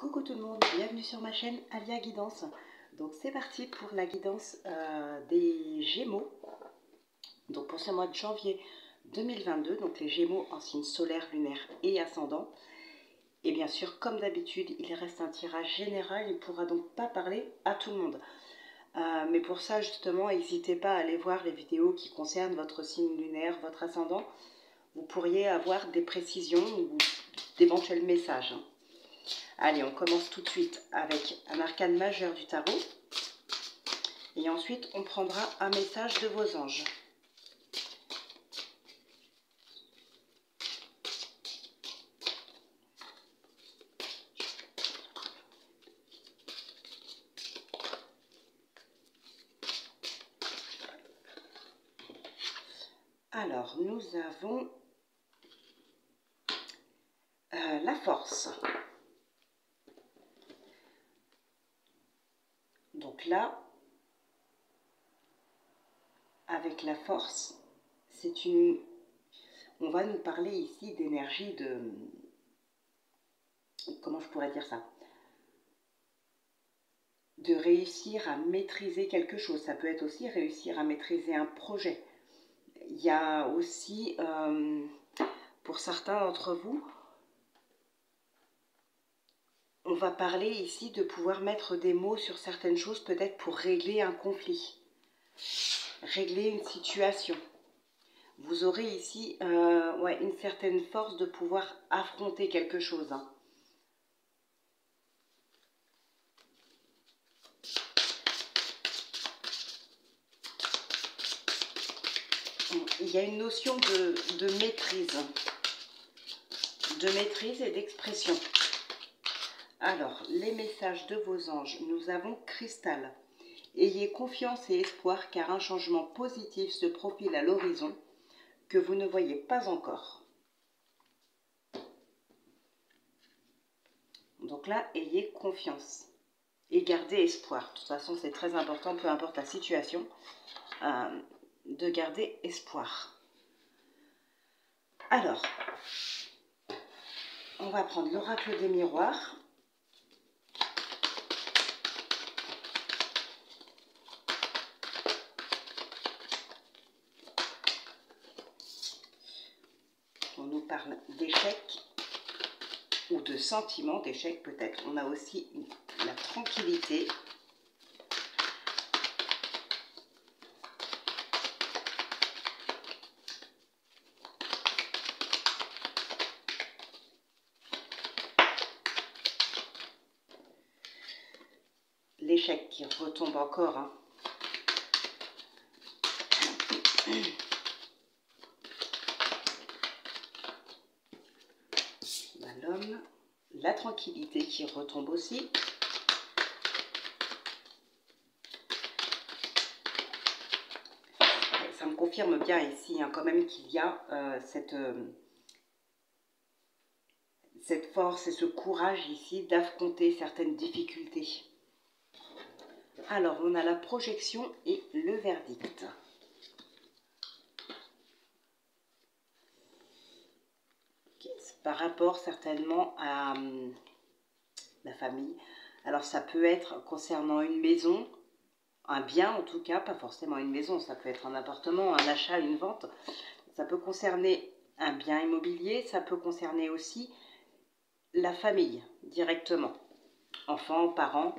Coucou tout le monde, bienvenue sur ma chaîne Alia Guidance. Donc c'est parti pour la guidance des Gémeaux. Donc pour ce mois de janvier 2022, donc les Gémeaux en signe solaire, lunaire et ascendant. Et bien sûr, comme d'habitude, il reste un tirage général, il ne pourra donc pas parler à tout le monde. Mais pour ça justement, n'hésitez pas à aller voir les vidéos qui concernent votre signe lunaire, votre ascendant. Vous pourriez avoir des précisions ou d'éventuels messages. Allez, on commence tout de suite avec un arcane majeur du tarot. Et ensuite, on prendra un message de vos anges. Alors, nous avons la force. Donc là, avec la force, c'est une... On va nous parler ici d'énergie de... Comment je pourrais dire ça? De réussir à maîtriser quelque chose. Ça peut être aussi réussir à maîtriser un projet. Il y a aussi, pour certains d'entre vous, on va parler ici de pouvoir mettre des mots sur certaines choses, peut-être pour régler un conflit, régler une situation. Vous aurez ici une certaine force de pouvoir affronter quelque chose. Il y a une notion de maîtrise et d'expression. Alors, les messages de vos anges, nous avons cristal. Ayez confiance et espoir car un changement positif se profile à l'horizon que vous ne voyez pas encore. Donc là, ayez confiance et gardez espoir. De toute façon, c'est très important, peu importe la situation, de garder espoir. Alors, on va prendre l'oracle des miroirs. On nous parle d'échecs ou de sentiments d'échec peut-être. On a aussi la tranquillité. L'échec qui retombe encore. Hein. L'homme, la tranquillité qui retombe aussi. Ça me confirme bien ici hein, quand même qu'il y a cette force et ce courage ici d'affronter certaines difficultés. Alors, on a la projection et le verdict. Par rapport certainement à la famille. Alors, ça peut être concernant une maison, un bien en tout cas, pas forcément une maison, ça peut être un appartement, un achat, une vente. Ça peut concerner un bien immobilier, ça peut concerner aussi la famille directement. Enfants, parents,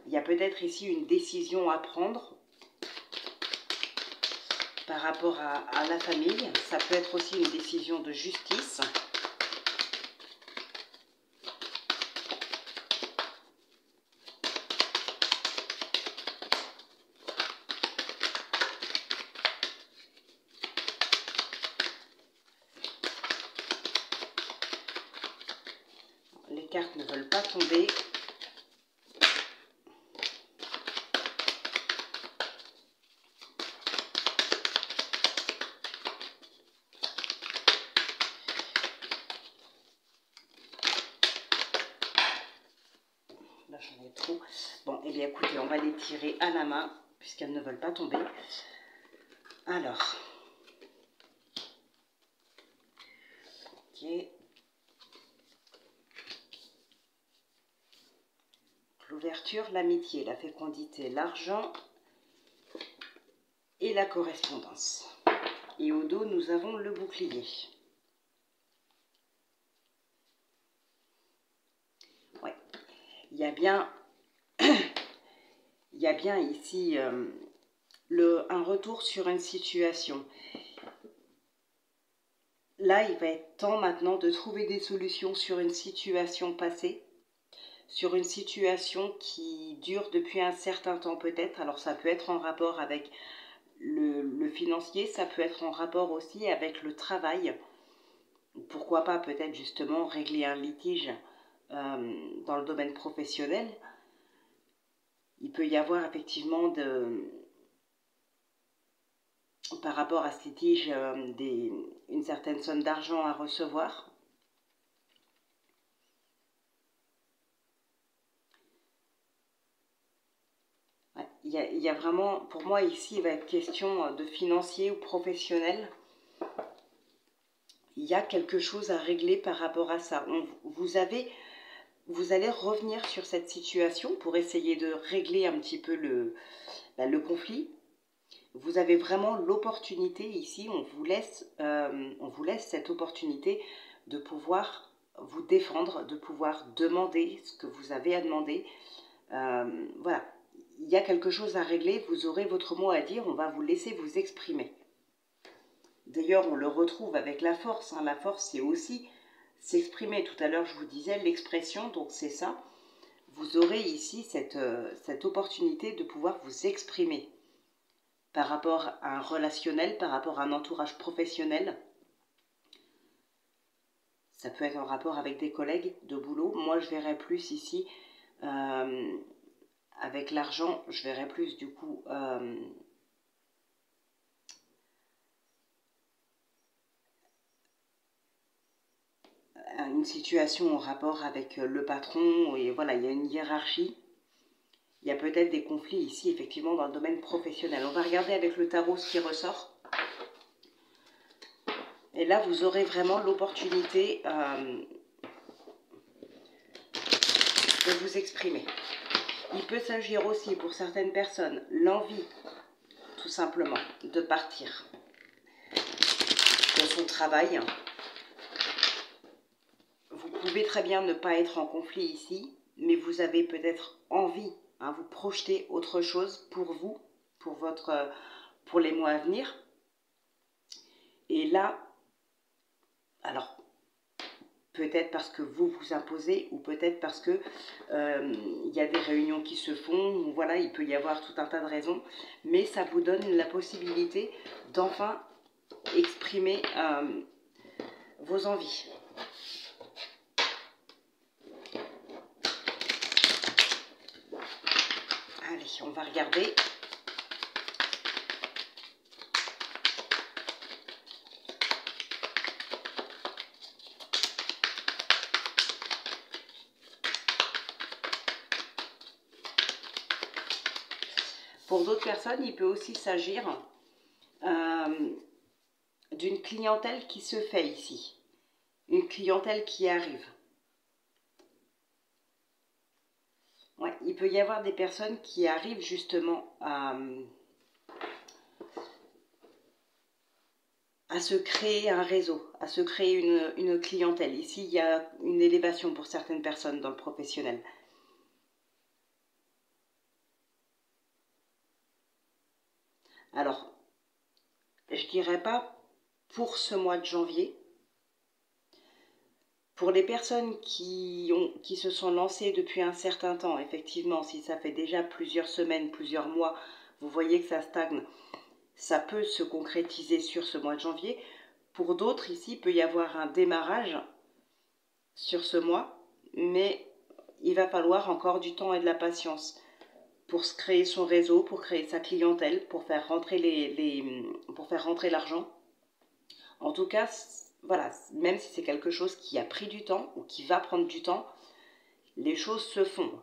il y a peut-être ici une décision à prendre par rapport à la famille. Ça peut être aussi une décision de justice. Les cartes ne veulent pas tomber. Là, j'en ai trop. Bon, eh bien, écoutez, on va les tirer à la main, puisqu'elles ne veulent pas tomber. Alors. Ok. l'ouverture, l'amitié, la fécondité, l'argent et la correspondance. Et au dos, nous avons le bouclier. Ouais. Il y a bien ici un retour sur une situation. Là, il va être temps maintenant de trouver des solutions sur une situation passée, sur une situation qui dure depuis un certain temps peut-être. Alors ça peut être en rapport avec le financier, ça peut être en rapport aussi avec le travail. Pourquoi pas peut-être justement régler un litige dans le domaine professionnel. Il peut y avoir effectivement par rapport à ce litige une certaine somme d'argent à recevoir. Ouais, il y a vraiment, pour moi ici, il va être question de financier ou professionnel. Il y a quelque chose à régler par rapport à ça. Vous allez revenir sur cette situation pour essayer de régler un petit peu le conflit. Vous avez vraiment l'opportunité ici, on vous laisse cette opportunité de pouvoir vous défendre, de pouvoir demander ce que vous avez à demander. Voilà, il y a quelque chose à régler, vous aurez votre mot à dire, on va vous laisser vous exprimer. D'ailleurs, on le retrouve avec la force. La force, c'est aussi s'exprimer. Tout à l'heure, je vous disais l'expression, donc c'est ça. Vous aurez ici cette opportunité de pouvoir vous exprimer par rapport à un relationnel, par rapport à un entourage professionnel. Ça peut être en rapport avec des collègues de boulot. Moi, je verrais plus ici, avec l'argent, je verrais plus du coup une situation en rapport avec le patron. Et voilà, il y a une hiérarchie. Il y a peut-être des conflits ici, effectivement, dans le domaine professionnel. On va regarder avec le tarot ce qui ressort. Et là, vous aurez vraiment l'opportunité de vous exprimer. Il peut s'agir aussi, pour certaines personnes, l'envie, tout simplement, de partir de son travail. Vous pouvez très bien ne pas être en conflit ici, mais vous avez peut-être envie, vous projetez autre chose pour vous, pour les mois à venir. Et là, alors, peut-être parce que vous vous imposez, ou peut-être parce que il y a des réunions qui se font, voilà, il peut y avoir tout un tas de raisons, mais ça vous donne la possibilité d'enfin exprimer vos envies. Allez, on va regarder. Pour d'autres personnes, il peut aussi s'agir d'une clientèle qui se fait ici. Une clientèle qui arrive. Ouais, il peut y avoir des personnes qui arrivent justement à se créer un réseau, à se créer une clientèle. Ici, il y a une élévation pour certaines personnes dans le professionnel. Alors, je dirais pas pour ce mois de janvier. Pour les personnes qui se sont lancées depuis un certain temps, effectivement, si ça fait déjà plusieurs semaines, plusieurs mois, vous voyez que ça stagne, ça peut se concrétiser sur ce mois de janvier. Pour d'autres, ici, il peut y avoir un démarrage sur ce mois, mais il va falloir encore du temps et de la patience pour se créer son réseau, pour créer sa clientèle, pour faire rentrer l'argent. En tout cas, voilà, même si c'est quelque chose qui a pris du temps ou qui va prendre du temps, les choses se font.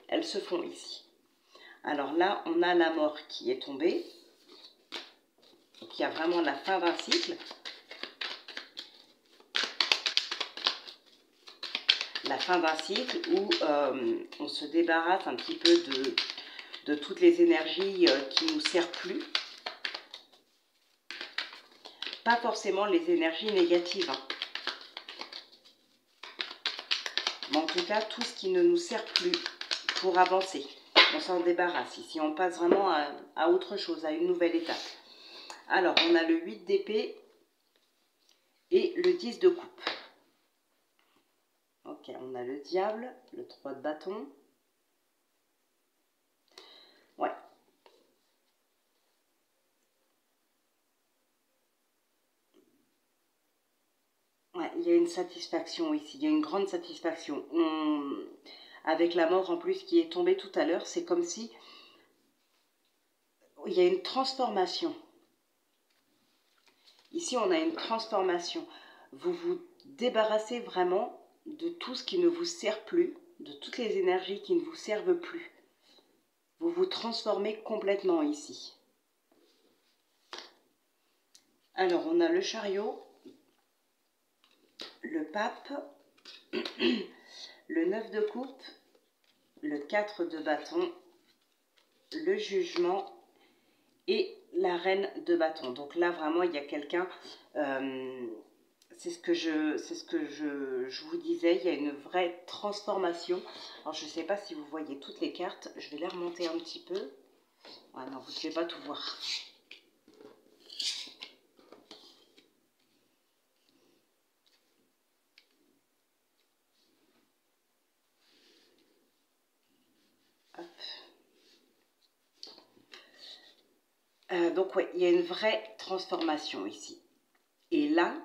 Elles se font ici. Alors là, on a la mort qui est tombée, qui a vraiment la fin d'un cycle. la fin d'un cycle où on se débarrasse un petit peu de toutes les énergies qui ne nous servent plus. Pas forcément les énergies négatives, hein. Mais en tout cas, tout ce qui ne nous sert plus pour avancer. On s'en débarrasse. Ici, on passe vraiment à autre chose, à une nouvelle étape. Alors, on a le 8 d'épée et le 10 de coupe. Ok, on a le diable, le 3 de bâton. Ouais. Ouais, il y a une satisfaction ici, il y a une grande satisfaction. Avec la mort en plus qui est tombée tout à l'heure, c'est comme si il y a une transformation. Ici, on a une transformation. Vous vous débarrassez vraiment de tout ce qui ne vous sert plus, de toutes les énergies qui ne vous servent plus. Vous vous transformez complètement ici. Alors, on a le chariot, le pape, le 9 de coupe, le 4 de bâton, le jugement et la reine de bâton. Donc là, vraiment, il y a quelqu'un, c'est ce que je vous disais, il y a une vraie transformation. Alors, je ne sais pas si vous voyez toutes les cartes, je vais les remonter un petit peu. Ah non, vous ne pouvez pas tout voir. Donc oui, il y a une vraie transformation ici. Et là,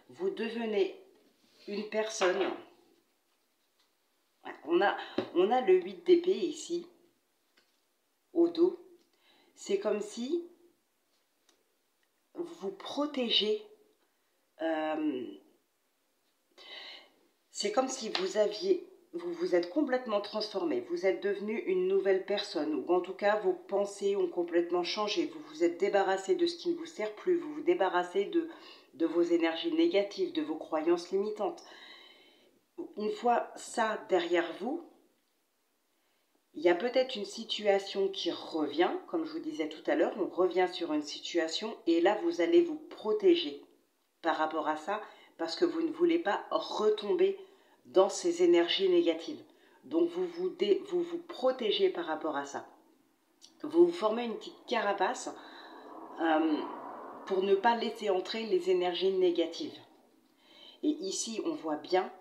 vous devenez une personne. On a le 8 d'épée ici, au dos. C'est comme si vous vous protégez. C'est comme si vous vous êtes complètement transformé. Vous êtes devenu une nouvelle personne. Ou en tout cas, vos pensées ont complètement changé. Vous vous êtes débarrassé de ce qui ne vous sert plus. Vous vous débarrassez de vos énergies négatives, de vos croyances limitantes. Une fois ça derrière vous, il y a peut-être une situation qui revient, comme je vous disais tout à l'heure, on revient sur une situation et là vous allez vous protéger par rapport à ça parce que vous ne voulez pas retomber dans ces énergies négatives. Donc vous vous protégez par rapport à ça. Vous vous formez une petite carapace pour ne pas laisser entrer les énergies négatives. Et ici on voit bien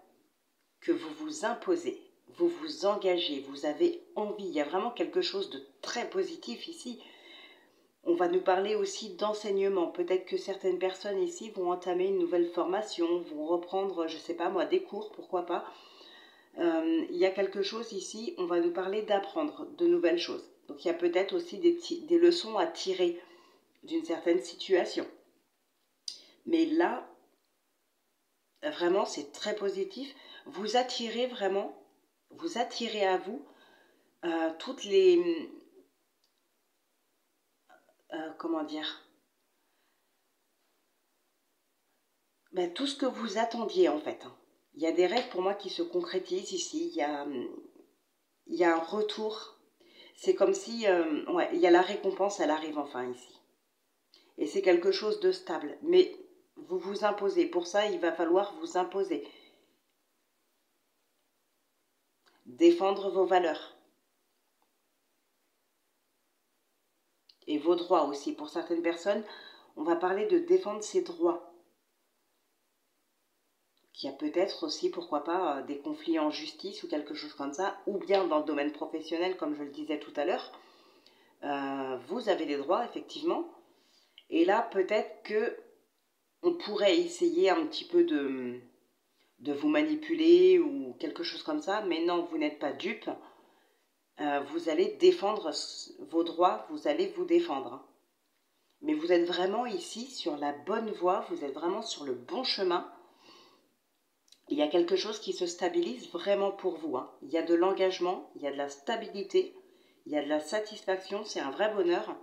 que vous vous imposez, vous vous engagez, vous avez envie. Il y a vraiment quelque chose de très positif ici. On va nous parler aussi d'enseignement. Peut-être que certaines personnes ici vont entamer une nouvelle formation, vont reprendre, je ne sais pas moi, des cours, pourquoi pas. Il y a quelque chose ici, on va nous parler d'apprendre de nouvelles choses. Donc il y a peut-être aussi des leçons à tirer d'une certaine situation. Mais là, vraiment, c'est très positif. Vous attirez vraiment, vous attirez à vous toutes les... comment dire, ben, tout ce que vous attendiez en fait. Il y a des rêves pour moi qui se concrétisent ici. Il y a un retour. C'est comme si, ouais, il y a la récompense, elle arrive enfin ici. Et c'est quelque chose de stable. Mais vous vous imposez. Pour ça, il va falloir vous imposer. Défendre vos valeurs. Et vos droits aussi. Pour certaines personnes, on va parler de défendre ses droits. Qu'il y a peut-être aussi, pourquoi pas, des conflits en justice ou quelque chose comme ça, ou bien dans le domaine professionnel, comme je le disais tout à l'heure, vous avez des droits, effectivement, et là, peut-être que on pourrait essayer un petit peu de vous manipuler ou quelque chose comme ça, mais non, vous n'êtes pas dupe, vous allez défendre vos droits, vous allez vous défendre. Mais vous êtes vraiment ici sur la bonne voie, vous êtes vraiment sur le bon chemin. Il y a quelque chose qui se stabilise vraiment pour vous. Hein. Il y a de l'engagement, il y a de la stabilité, il y a de la satisfaction, c'est un vrai bonheur.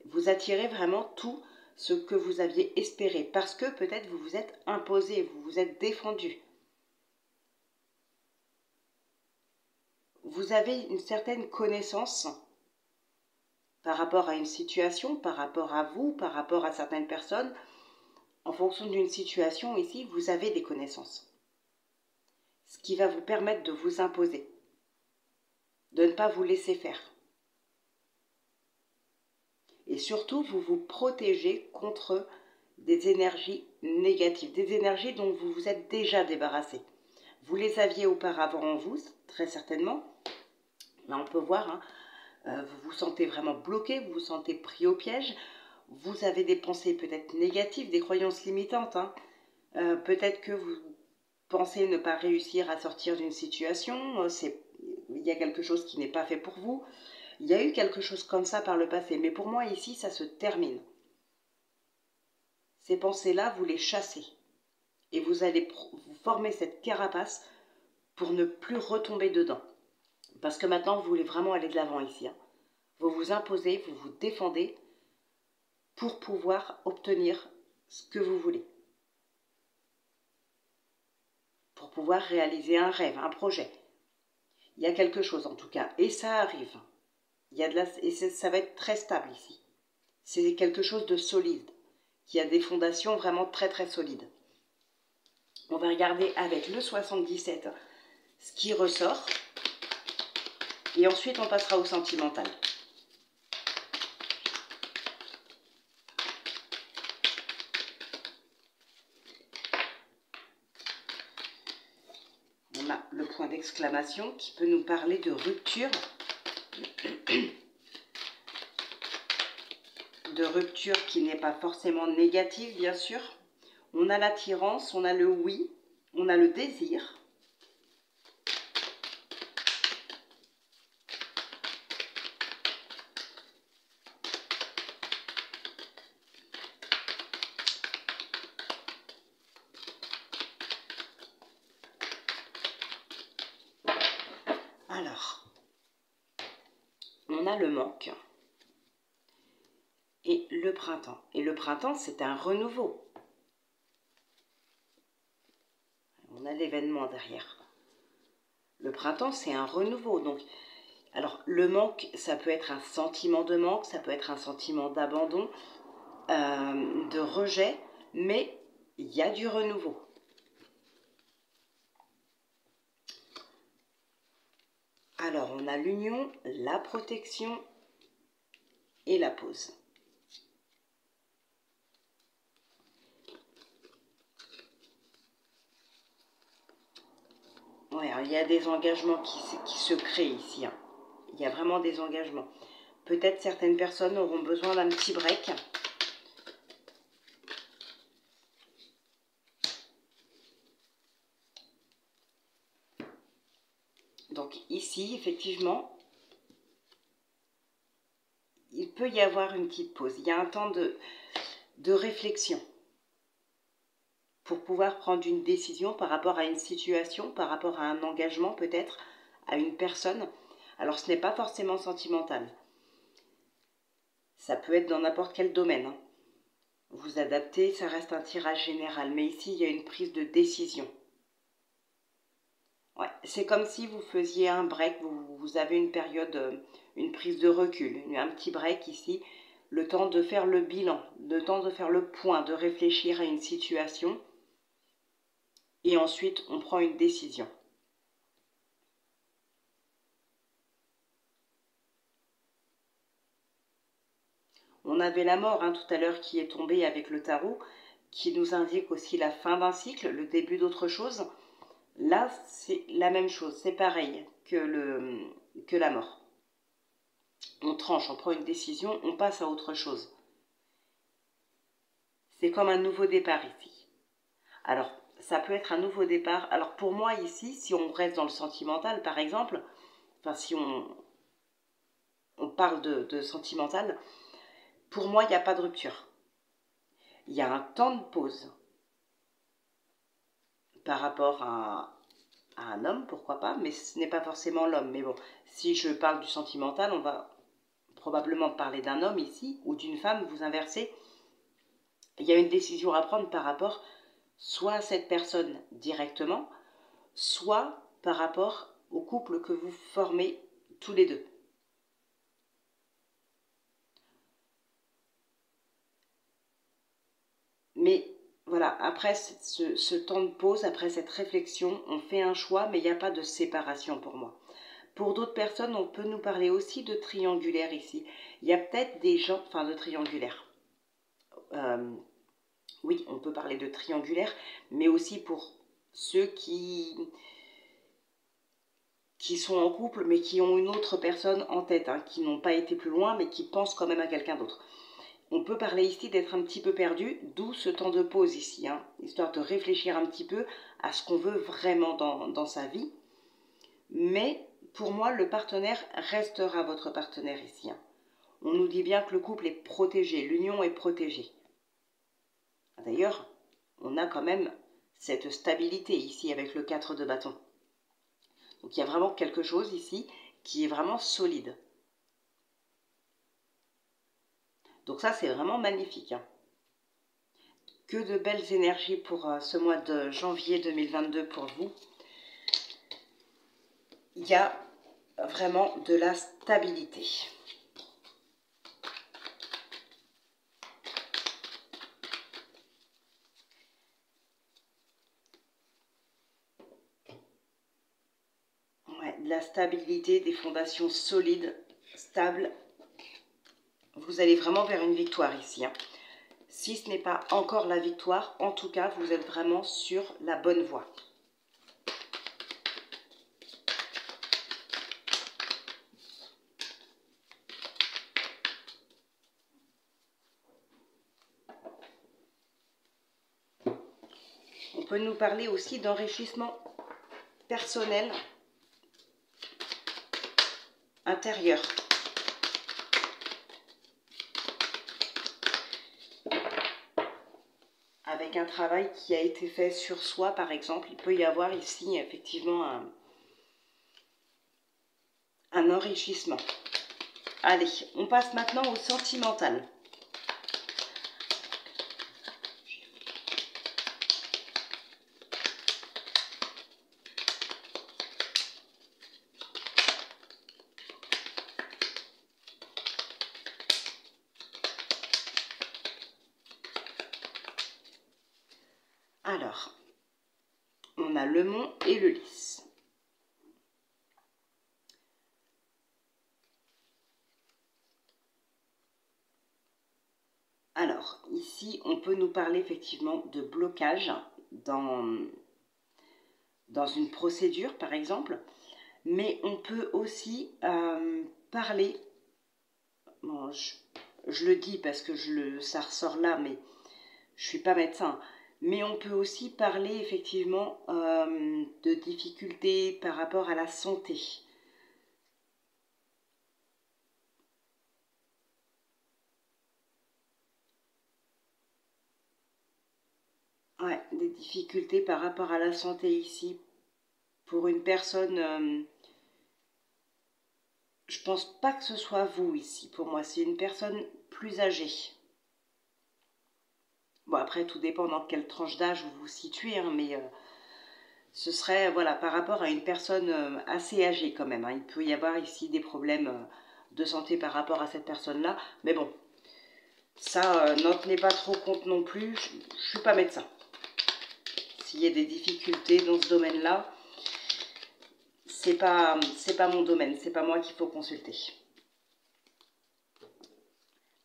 Vous attirez vraiment tout ce que vous aviez espéré parce que peut-être vous vous êtes imposé, vous vous êtes défendu. vous avez une certaine connaissance par rapport à une situation, par rapport à vous, par rapport à certaines personnes. En fonction d'une situation ici, vous avez des connaissances. Ce qui va vous permettre de vous imposer, de ne pas vous laisser faire. Et surtout, vous vous protégez contre des énergies négatives, des énergies dont vous vous êtes déjà débarrassé. Vous les aviez auparavant en vous, très certainement. Là, on peut voir, hein, vous vous sentez vraiment bloqué, vous vous sentez pris au piège. Vous avez des pensées peut-être négatives, des croyances limitantes. Hein. Peut-être que vous pensez ne pas réussir à sortir d'une situation. Il y a quelque chose qui n'est pas fait pour vous. Il y a eu quelque chose comme ça par le passé. Mais pour moi, ici, ça se termine. Ces pensées-là, vous les chassez. Et vous allez vous former cette carapace pour ne plus retomber dedans. Parce que maintenant, vous voulez vraiment aller de l'avant ici. Hein. Vous vous imposez, vous vous défendez pour pouvoir obtenir ce que vous voulez. Pour pouvoir réaliser un rêve, un projet. Il y a quelque chose en tout cas. Et ça arrive. Il y a de la, et ça va être très stable ici. C'est quelque chose de solide. Qui a des fondations vraiment très très solides. On va regarder avec le 77 ce qui ressort. Et ensuite on passera au sentimental. On a le point d'exclamation qui peut nous parler de rupture. De rupture qui n'est pas forcément négative, bien sûr. On a l'attirance, on a le oui, on a le désir. Alors, on a le manque et le printemps. Et le printemps, c'est un renouveau. On a l'événement derrière. Le printemps, c'est un renouveau. Donc, alors, le manque, ça peut être un sentiment de manque, ça peut être un sentiment d'abandon, de rejet, mais il y a du renouveau. Alors, on a l'union, la protection et la pause. Ouais, il y a des engagements qui se créent ici. Hein. Il y a vraiment des engagements. Peut-être certaines personnes auront besoin d'un petit break. Donc ici, effectivement, il peut y avoir une petite pause. Il y a un temps de réflexion pour pouvoir prendre une décision par rapport à une situation, par rapport à un engagement peut-être, à une personne. Alors ce n'est pas forcément sentimental. Ça peut être dans n'importe quel domaine. Hein. Vous adaptez, ça reste un tirage général. Mais ici, il y a une prise de décision. Ouais, c'est comme si vous faisiez un break, vous avez une période, une prise de recul, un petit break ici, le temps de faire le bilan, le temps de faire le point, de réfléchir à une situation, et ensuite on prend une décision. On avait la mort hein, tout à l'heure qui est tombée avec le tarot, qui nous indique aussi la fin d'un cycle, le début d'autre chose. Là, c'est la même chose, c'est pareil que la mort. On tranche, on prend une décision, on passe à autre chose. C'est comme un nouveau départ ici. Alors, ça peut être un nouveau départ. Alors, pour moi, ici, si on reste dans le sentimental, par exemple, enfin, si on parle de sentimental, pour moi, il n'y a pas de rupture. Il y a un temps de pause par rapport à un homme, pourquoi pas, mais ce n'est pas forcément l'homme. Mais bon, si je parle du sentimental, on va probablement parler d'un homme ici, ou d'une femme, vous inversez. Il y a une décision à prendre par rapport soit à cette personne directement, soit par rapport au couple que vous formez tous les deux. Mais voilà, après ce temps de pause, après cette réflexion, on fait un choix, mais il n'y a pas de séparation pour moi. Pour d'autres personnes, on peut nous parler aussi de triangulaire ici. Il y a peut-être des gens, enfin de triangulaire. Oui, on peut parler de triangulaire, mais aussi pour ceux qui sont en couple, mais qui ont une autre personne en tête, hein, qui n'ont pas été plus loin, mais qui pensent quand même à quelqu'un d'autre. On peut parler ici d'être un petit peu perdu, d'où ce temps de pause ici, hein, histoire de réfléchir un petit peu à ce qu'on veut vraiment dans sa vie. Mais pour moi, le partenaire restera votre partenaire ici. Hein. On nous dit bien que le couple est protégé, l'union est protégée. D'ailleurs, on a quand même cette stabilité ici avec le 4 de bâton. Donc il y a vraiment quelque chose ici qui est vraiment solide. Donc ça, c'est vraiment magnifique. Hein. Que de belles énergies pour ce mois de janvier 2022 pour vous. Il y a vraiment de la stabilité. Ouais, de la stabilité, des fondations solides, stables. Vous allez vraiment vers une victoire ici. Hein. Si ce n'est pas encore la victoire, en tout cas, vous êtes vraiment sur la bonne voie. On peut nous parler aussi d'enrichissement personnel intérieur. Avec un travail qui a été fait sur soi, par exemple, il peut y avoir ici effectivement un enrichissement. Allez, on passe maintenant au sentimental. Alors, on a le mont et le lys. Alors, ici, on peut nous parler effectivement de blocage dans une procédure, par exemple, mais on peut aussi parler, bon, je le dis parce que ça ressort là, mais je ne suis pas médecin, mais on peut aussi parler effectivement de difficultés par rapport à la santé. Ouais, des difficultés par rapport à la santé ici. Pour une personne, je pense pas que ce soit vous ici. Pour moi, c'est une personne plus âgée. Bon, après, tout dépend dans quelle tranche d'âge vous vous situez, hein, mais ce serait, voilà, par rapport à une personne assez âgée quand même. Hein. Il peut y avoir ici des problèmes de santé par rapport à cette personne-là. Mais bon, ça, n'en tenez pas trop compte non plus. Je ne suis pas médecin. S'il y a des difficultés dans ce domaine-là, c'est pas mon domaine. C'est pas moi qu'il faut consulter.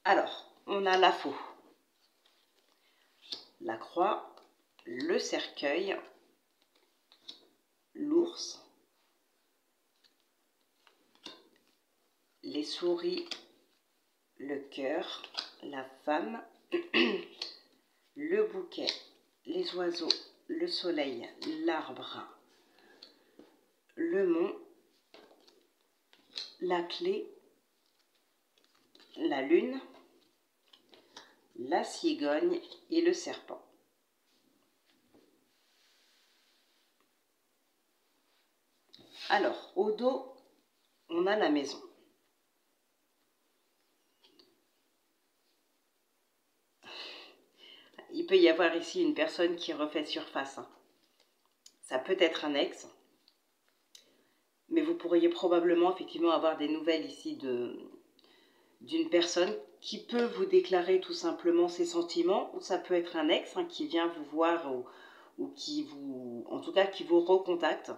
Alors, on a la faux, la croix, le cercueil, l'ours, les souris, le cœur, la femme, le bouquet, les oiseaux, le soleil, l'arbre, le mont, la clé, la lune, la cigogne et le serpent. Alors, au dos, on a la maison. Il peut y avoir ici une personne qui refait surface. Hein. Ça peut être un ex. pourriez probablement effectivement avoir des nouvelles ici d'une personne qui peut vous déclarer tout simplement ses sentiments, ou ça peut être un ex qui vient vous voir ou qui vous, en tout cas, qui vous recontacte.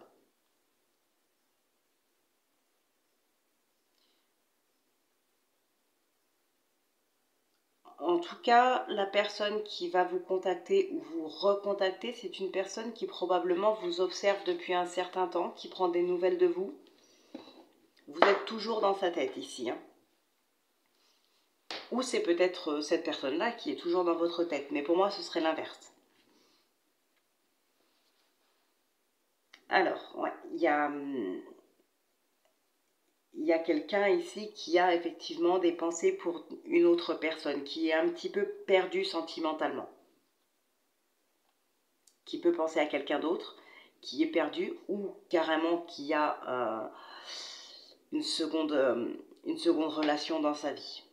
En tout cas, la personne qui va vous contacter ou vous recontacter, c'est une personne qui probablement vous observe depuis un certain temps, qui prend des nouvelles de vous. Vous êtes toujours dans sa tête ici. Ou c'est peut-être cette personne-là qui est toujours dans votre tête. Mais pour moi, ce serait l'inverse. Alors, ouais, il y a quelqu'un ici qui a effectivement des pensées pour une autre personne, qui est un petit peu perdu sentimentalement. Qui peut penser à quelqu'un d'autre, qui est perdu, ou carrément qui a une seconde relation dans sa vie.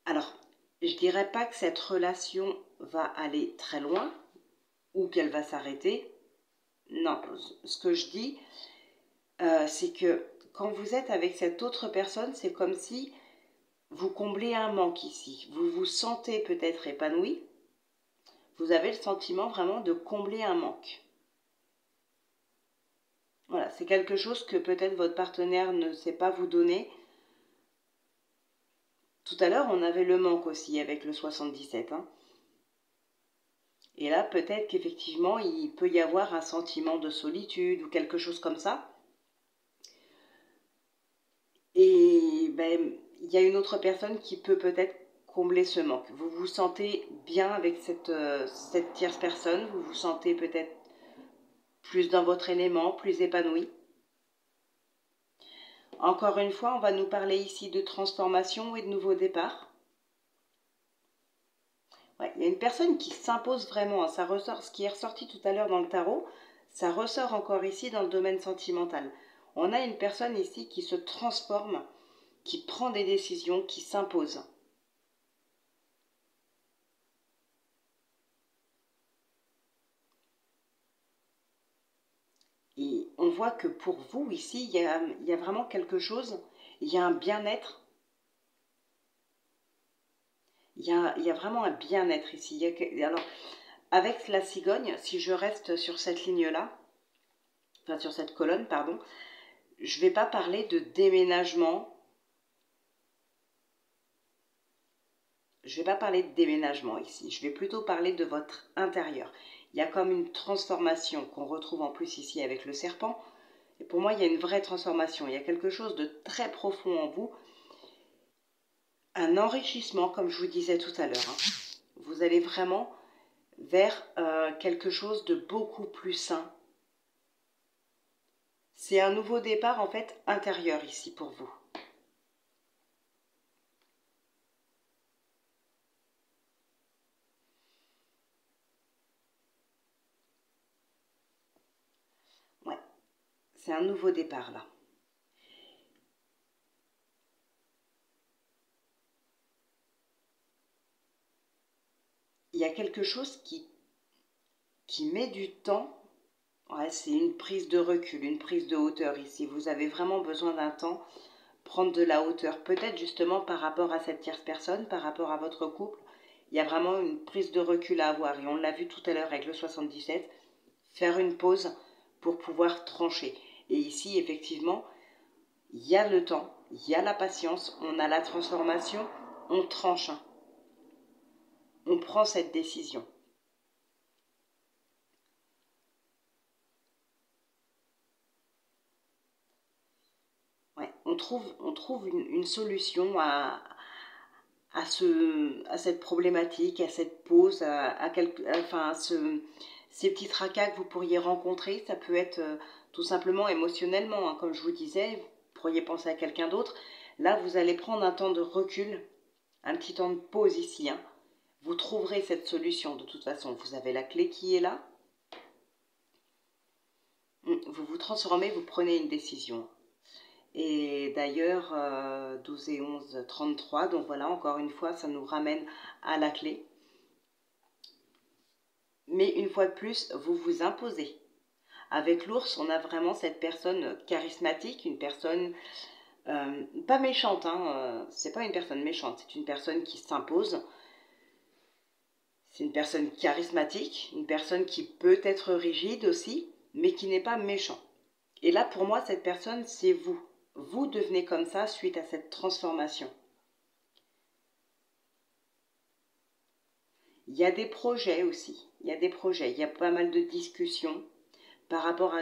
Alors, je dirais pas que cette relation va aller très loin ou qu'elle va s'arrêter. Non, ce que je dis, c'est que quand vous êtes avec cette autre personne, c'est comme si vous comblez un manque ici. Vous vous sentez peut-être épanoui. Vous avez le sentiment vraiment de combler un manque. Voilà, c'est quelque chose que peut-être votre partenaire ne sait pas vous donner. Tout à l'heure, on avait le manque aussi avec le 77. Et là, peut-être qu'effectivement, il peut y avoir un sentiment de solitude ou quelque chose comme ça. Et ben, il y a une autre personne qui peut peut-être combler ce manque. Vous vous sentez bien avec cette tierce personne, vous vous sentez peut-être plus dans votre élément, plus épanoui. Encore une fois, on va nous parler ici de transformation et de nouveau départ. Ouais, il y a une personne qui s'impose vraiment, ça ressort, ce qui est ressorti tout à l'heure dans le tarot, ça ressort encore ici dans le domaine sentimental. On a une personne ici qui se transforme, qui prend des décisions, qui s'impose. Et on voit que pour vous ici, il y a vraiment quelque chose, il y a un bien-être. Il y a vraiment un bien-être ici. Alors, avec la cigogne, si je reste sur cette ligne-là, enfin sur cette colonne, pardon, je ne vais pas parler de déménagement. Je ne vais pas parler de déménagement ici. Je vais plutôt parler de votre intérieur. Il y a comme une transformation qu'on retrouve en plus ici avec le serpent. Et pour moi, il y a une vraie transformation. Il y a quelque chose de très profond en vous. Un enrichissement, comme je vous disais tout à l'heure. Vous allez vraiment vers quelque chose de beaucoup plus sain. C'est un nouveau départ en fait intérieur ici pour vous. Ouais, c'est un nouveau départ là. Il y a quelque chose qui met du temps. Ouais, c'est une prise de recul, une prise de hauteur ici. Vous avez vraiment besoin d'un temps, prendre de la hauteur. Peut-être justement par rapport à cette tierce personne, par rapport à votre couple. Il y a vraiment une prise de recul à avoir. Et on l'a vu tout à l'heure avec le 77. Faire une pause pour pouvoir trancher. Et ici, effectivement, il y a le temps, il y a la patience, on a la transformation, on tranche. On prend cette décision. Ouais, on trouve une solution à cette problématique, à cette pause, ces petits tracas que vous pourriez rencontrer. Ça peut être tout simplement émotionnellement, comme je vous disais, vous pourriez penser à quelqu'un d'autre. Là, vous allez prendre un temps de recul, un petit temps de pause ici. Vous trouverez cette solution de toute façon. Vous avez la clé qui est là. Vous vous transformez, vous prenez une décision. Et d'ailleurs, 12 et 11, 33, donc voilà, encore une fois, ça nous ramène à la clé. Mais une fois de plus, vous vous imposez. Avec l'ours, on a vraiment cette personne charismatique, une personne pas méchante, hein, c'est pas une personne méchante, c'est une personne qui s'impose. C'est une personne charismatique, une personne qui peut être rigide aussi, mais qui n'est pas méchant. Et là, pour moi, cette personne, c'est vous. Vous devenez comme ça suite à cette transformation. Il y a des projets aussi. Il y a des projets. Il y a pas mal de discussions par rapport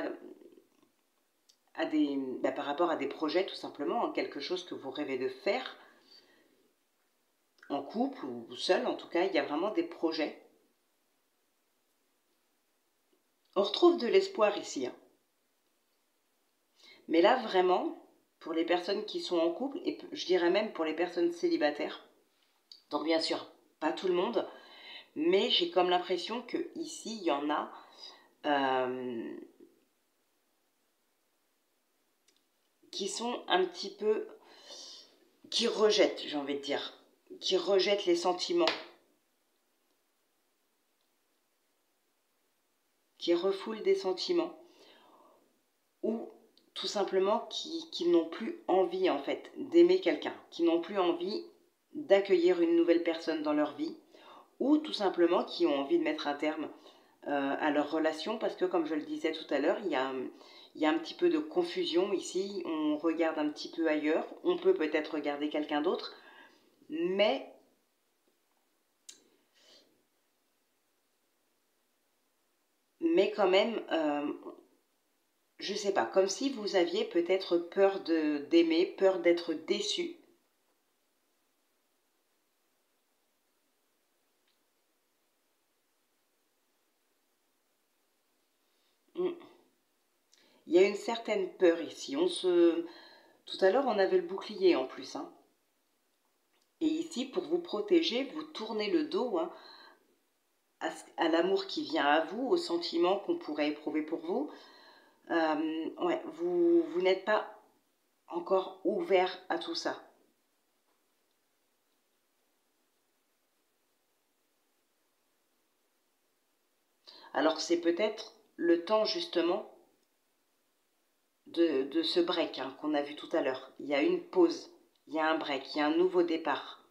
par rapport à des projets, tout simplement, hein, quelque chose que vous rêvez de faire en couple ou seul. En tout cas, il y a vraiment des projets. On retrouve de l'espoir ici, hein. Mais là, vraiment, pour les personnes qui sont en couple, et je dirais même pour les personnes célibataires, donc bien sûr, pas tout le monde, mais j'ai comme l'impression que ici il y en a qui sont un petit peu, qui rejettent, j'ai envie de dire, qui rejettent les sentiments, qui refoulent des sentiments, ou tout simplement qui n'ont plus envie en fait d'aimer quelqu'un, qui n'ont plus envie d'accueillir une nouvelle personne dans leur vie, ou tout simplement qui ont envie de mettre un terme à leur relation, parce que comme je le disais tout à l'heure, il y a un petit peu de confusion ici, on regarde un petit peu ailleurs, on peut peut-être regarder quelqu'un d'autre, mais quand même, je sais pas, comme si vous aviez peut-être peur d'aimer, peur d'être déçu. Mm. Il y a une certaine peur ici. Tout à l'heure, on avait le bouclier en plus, hein. Et ici, pour vous protéger, vous tournez le dos, hein, à l'amour qui vient à vous, aux sentiments qu'on pourrait éprouver pour vous. Ouais, vous n'êtes pas encore ouvert à tout ça. Alors que c'est peut-être le temps justement de ce break, hein, qu'on a vu tout à l'heure. Il y a une pause, il y a un break, il y a un nouveau départ,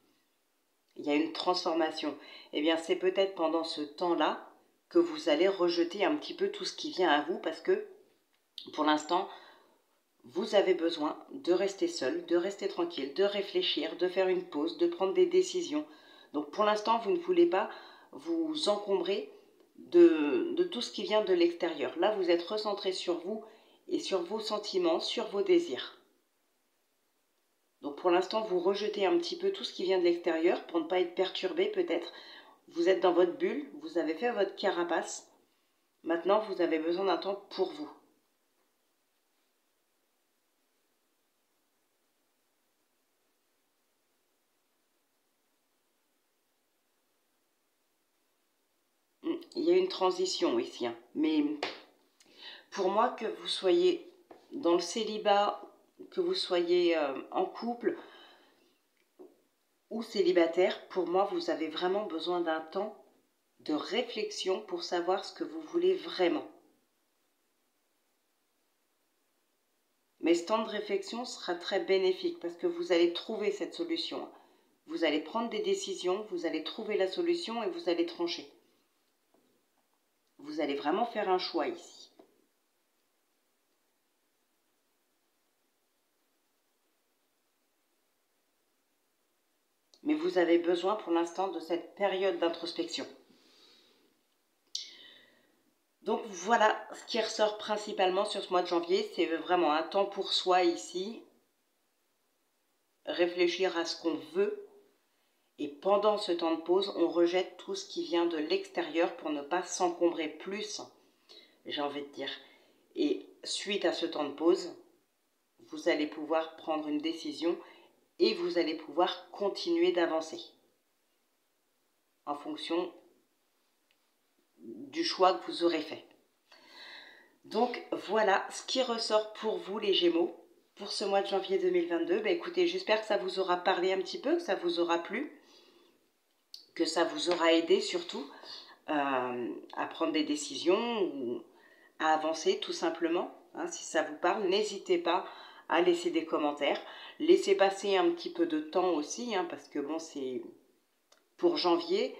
il y a une transformation. Eh bien, c'est peut-être pendant ce temps-là que vous allez rejeter un petit peu tout ce qui vient à vous, parce que pour l'instant, vous avez besoin de rester seul, de rester tranquille, de réfléchir, de faire une pause, de prendre des décisions. Donc pour l'instant, vous ne voulez pas vous encombrer de tout ce qui vient de l'extérieur. Là, vous êtes recentré sur vous et sur vos sentiments, sur vos désirs. Donc pour l'instant, vous rejetez un petit peu tout ce qui vient de l'extérieur pour ne pas être perturbé peut-être. Vous êtes dans votre bulle, vous avez fait votre carapace. Maintenant, vous avez besoin d'un temps pour vous. Il y a une transition ici, hein. Mais pour moi, que vous soyez dans le célibat, que vous soyez en couple ou célibataire, pour moi, vous avez vraiment besoin d'un temps de réflexion pour savoir ce que vous voulez vraiment. Mais ce temps de réflexion sera très bénéfique parce que vous allez trouver cette solution. Vous allez prendre des décisions, vous allez trouver la solution et vous allez trancher. Vous allez vraiment faire un choix ici. Mais vous avez besoin pour l'instant de cette période d'introspection. Donc voilà ce qui ressort principalement sur ce mois de janvier, c'est vraiment un temps pour soi ici, réfléchir à ce qu'on veut, et pendant ce temps de pause, on rejette tout ce qui vient de l'extérieur pour ne pas s'encombrer plus, j'ai envie de dire. Et suite à ce temps de pause, vous allez pouvoir prendre une décision et vous allez pouvoir continuer d'avancer en fonction du choix que vous aurez fait. Donc voilà ce qui ressort pour vous les Gémeaux pour ce mois de janvier 2022. Bah, écoutez, j'espère que ça vous aura parlé un petit peu, que ça vous aura plu, que ça vous aura aidé surtout à prendre des décisions ou à avancer tout simplement. Hein, si ça vous parle, n'hésitez pas à laisser des commentaires. Laissez passer un petit peu de temps aussi, hein, parce que bon, c'est pour janvier.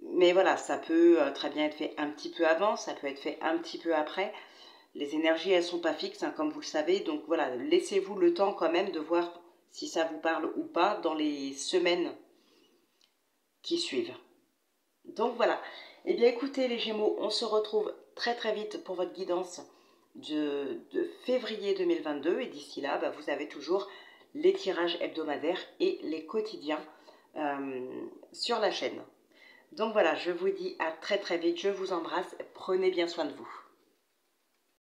Mais voilà, ça peut très bien être fait un petit peu avant, ça peut être fait un petit peu après. Les énergies, elles ne sont pas fixes, hein, comme vous le savez. Donc voilà, laissez-vous le temps quand même de voir si ça vous parle ou pas dans les semaines qui suivent. Donc voilà. Eh bien écoutez les Gémeaux, on se retrouve très très vite pour votre guidance de février 2022. Et d'ici là, bah, vous avez toujours les tirages hebdomadaires et les quotidiens sur la chaîne. Donc voilà, je vous dis à très très vite, je vous embrasse, prenez bien soin de vous.